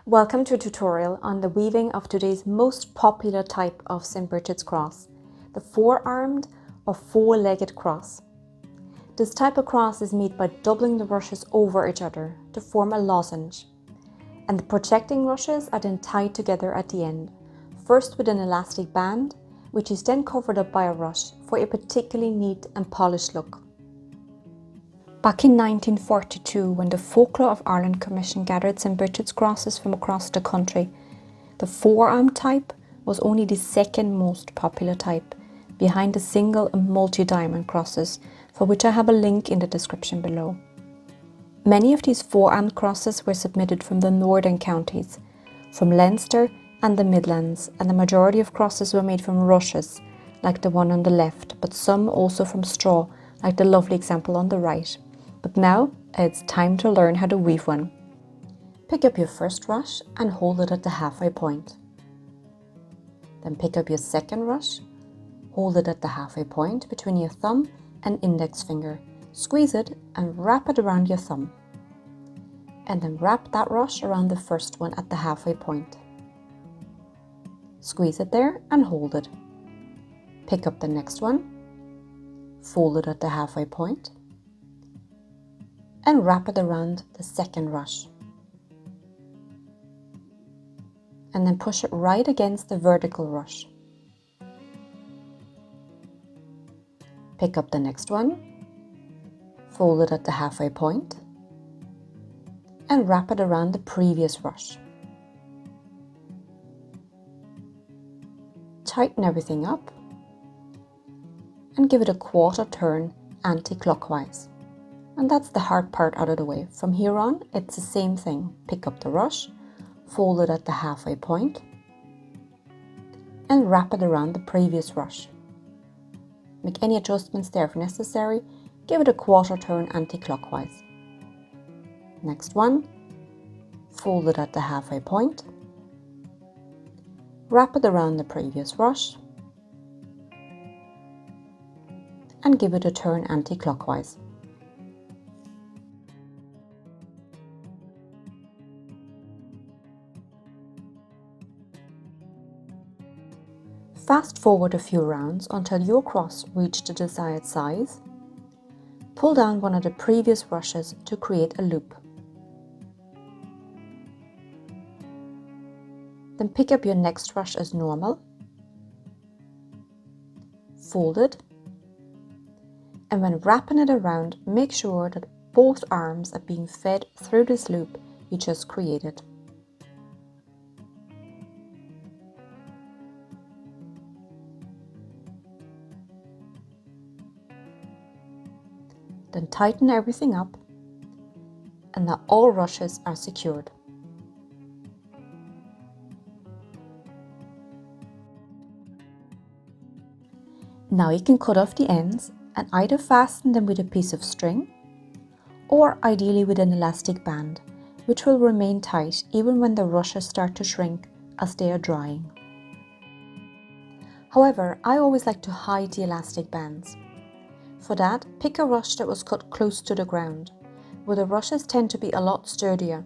Welcome to a tutorial on the weaving of today's most popular type of St. Bridget's cross, the four-armed or four-legged cross. This type of cross is made by doubling the rushes over each other to form a lozenge, and the protecting rushes are then tied together at the end, first with an elastic band, which is then covered up by a rush for a particularly neat and polished look. Back in 1942, when the Folklore of Ireland Commission gathered St. Bridget's crosses from across the country, the four-arm type was only the second most popular type, behind the single and multi-diamond crosses, for which I have a link in the description below. Many of these four-armed crosses were submitted from the northern counties, from Leinster and the Midlands, and the majority of crosses were made from rushes, like the one on the left, but some also from straw, like the lovely example on the right. But now it's time to learn how to weave one. Pick up your first rush and hold it at the halfway point. Then pick up your second rush, hold it at the halfway point between your thumb and index finger. Squeeze it and wrap it around your thumb. And then wrap that rush around the first one at the halfway point. Squeeze it there and hold it. Pick up the next one, fold it at the halfway point, and wrap it around the second rush. And then push it right against the vertical rush. Pick up the next one, fold it at the halfway point, and wrap it around the previous rush. Tighten everything up and give it a quarter turn anti-clockwise. And that's the hard part out of the way. From here on, it's the same thing. Pick up the rush, fold it at the halfway point, and wrap it around the previous rush. Make any adjustments there if necessary. Give it a quarter turn anti-clockwise. Next one, fold it at the halfway point, wrap it around the previous rush, and give it a turn anti-clockwise. Fast forward a few rounds until your cross reached the desired size. Pull down one of the previous rushes to create a loop. Then pick up your next rush as normal, fold it, and when wrapping it around, make sure that both arms are being fed through this loop you just created. Then tighten everything up and that all rushes are secured. Now you can cut off the ends and either fasten them with a piece of string or ideally with an elastic band, which will remain tight even when the rushes start to shrink as they are drying. However, I always like to hide the elastic bands. For that, pick a rush that was cut close to the ground, where the rushes tend to be a lot sturdier.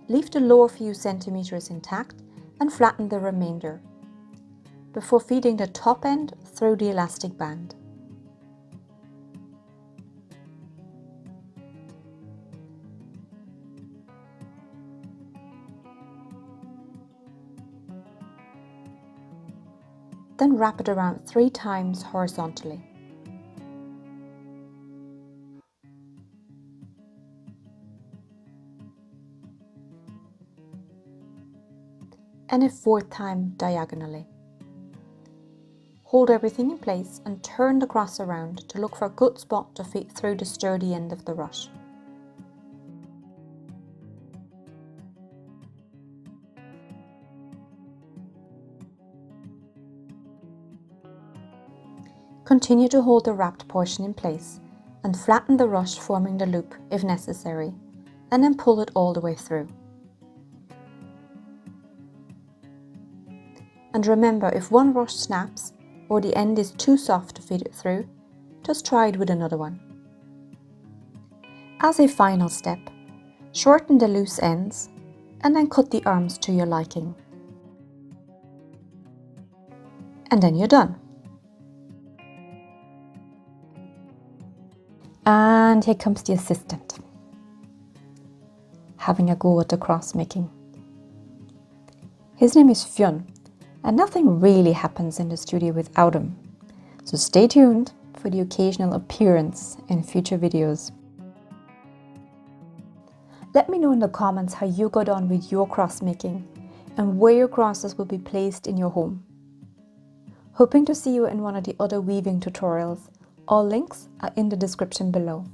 Leave the lower few centimeters intact and flatten the remainder, before feeding the top end through the elastic band. Then wrap it around 3 times horizontally. And a 4th time diagonally. Hold everything in place and turn the cross around to look for a good spot to fit through the sturdy end of the rush. Continue to hold the wrapped portion in place and flatten the rush forming the loop if necessary, and then pull it all the way through. And remember, if one rush snaps or the end is too soft to feed it through, just try it with another one. As a final step, shorten the loose ends and then cut the arms to your liking. And then you're done. And here comes the assistant, having a go at the cross making. His name is Fionn, and nothing really happens in the studio without him. So stay tuned for the occasional appearance in future videos. Let me know in the comments how you got on with your cross making and where your crosses will be placed in your home. Hoping to see you in one of the other weaving tutorials. All links are in the description below.